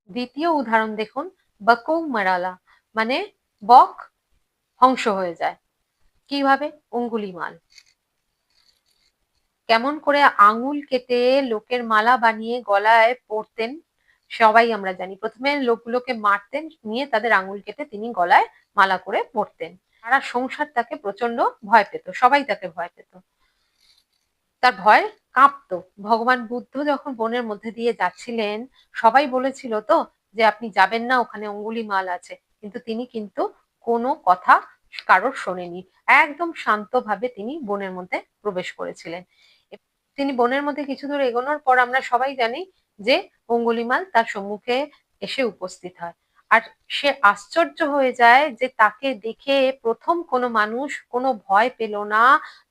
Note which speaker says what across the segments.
Speaker 1: দ্বিতীয় উদাহরণ দেখুন, বকৌ মারালা, মানে বক ধ্বংস হয়ে যায়। কিভাবে? অঙ্গুলিমাল কেমন করে আঙুল কেটে লোকের মালা বানিয়ে গলায় পরতেন, সবাই আমরা জানি। প্রথমে লোকগুলোকে মারতেন, নিয়ে তাদের আঙুল কেটে তিনি গলায় মালা করে পরতেন। সারা সংসার তাকে প্রচন্ড ভয় পেত, সবাই তাকে ভয় পেত, তার ভয় কাঁপতো। ভগবান বুদ্ধ যখন বনের মধ্যে দিয়ে যাচ্ছিলেন, সবাই বলেছিল তো যে আপনি যাবেন না, ওখানে অঙ্গুলিমাল আছে, কিন্তু তিনি কিন্তু কোনো কথা কারোর শোনেনি। একদম শান্তভাবে তিনি বনের মধ্যে প্রবেশ করেছিলেন। তিনি বনের মধ্যে কিছু দূর এগোনোর পর আমরা সবাই জানি যে অঙ্গুলিমাল তার সম্মুখে এসে উপস্থিত হয়। আর সে আশ্চর্য হয়ে যায় যে তাকে দেখে প্রথম কোনো মানুষ কোনো ভয় পেল না,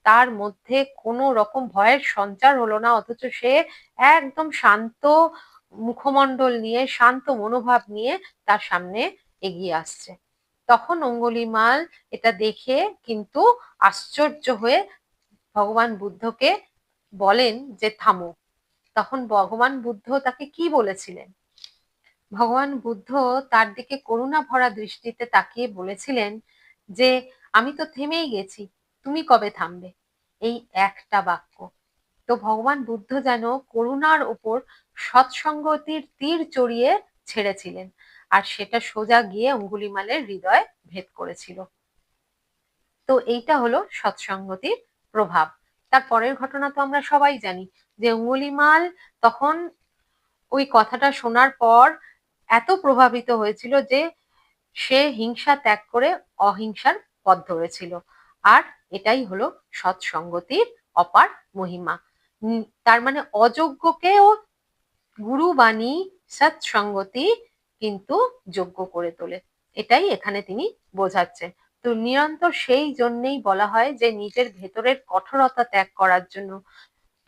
Speaker 1: তার মধ্যে কোনো রকম ভয়ের সঞ্চার হলো না, অথচ সে একদম শান্ত মুখমণ্ডল নিয়ে, শান্ত মনোভাব নিয়ে তার সামনে এগিয়ে আসছে। তখন অঙ্গুলিমাল এটা দেখে কিন্তু আশ্চর্য হয়ে ভগবান বুদ্ধকে বলেন যে থামো। তখন ভগবান বুদ্ধ তাকে কি বলেছিলেন? ভগবান বুদ্ধ তার দিকে করুণা ভরা দৃষ্টিতে তাকিয়ে বলেছিলেন যে আমি তো থেমেই গেছি, তুমি কবে থামবে? এই একটা বাক্য। তো ভগবান বুদ্ধ যেন করুণার উপর সৎসঙ্গতির তীর চড়িয়ে ছেড়েছিলেন, আর সেটা সোজা গিয়ে অঙ্গুলিমালের হৃদয় ভেদ করেছিল। তো এইটা হলো সৎসঙ্গতির প্রভাব। তার পরের ঘটনা তো আমরা সবাই জানি যে অঙ্গুলিমাল তখন ওই কথাটা শোনার পর এত প্রভাবিত হয়েছিল যে সে হিংসা ত্যাগ করে অহিংসার পথ ধরেছিল। আর এটাই হলো সৎসঙ্গতির অপার মহিমা। তার মানে অযোগ্যকেও গুরু বাণী সৎসঙ্গতি কিন্তু যোগ্য করে তোলে, এটাই এখানে তিনি বোঝাচ্ছেন। তো নিরন্তর সেই জন্যেই বলা হয় যে নিজের ভেতরের কঠোরতা ত্যাগ করার জন্য,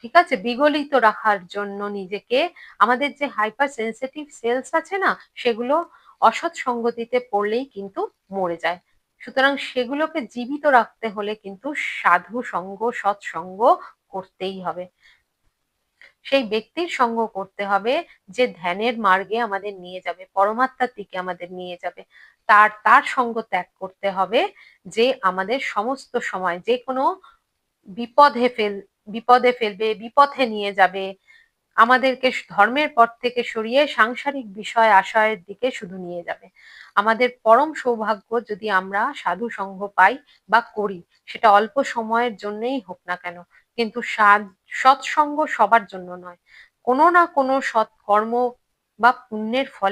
Speaker 1: ঠিক আছে, বিগলিত রাখার জন্য নিজেকে। আমাদের যে হাইপার সেন্সিটিভ সেলস আছে না, সেগুলো অসৎ সঙ্গতিতে পড়লেই কিন্তু মরে যায়। সুতরাং সেগুলোকে জীবিত রাখতে হলে কিন্তু সাধু সঙ্গ, সৎসঙ্গ করতেই হবে। সেই ব্যক্তির সঙ্গ করতে হবে যে ধ্যানের মার্গে আমাদের নিয়ে যাবে, পরমাত্মার দিকে আমাদের নিয়ে যাবে। তার সঙ্গ ত্যাগ করতে হবে যে আমাদের সমস্ত সময় যে কোনো বিপদে ফেলবে, বিপথে নিয়ে যাবে, আমাদেরকে ধর্মের পথ থেকে সরিয়ে সাংসারিক বিষয় আশয়ের দিকে শুধু নিয়ে যাবে। আমাদের পরম সৌভাগ্য যদি আমরা সাধু সঙ্গ পাই বা করি, সেটা অল্প সময়ের জন্যই হোক না কেন, কিন্তু সৎসঙ্গ সবার জন্য নয়। কোনো না কোনো সৎ কর্ম বা পুণ্যের ফলে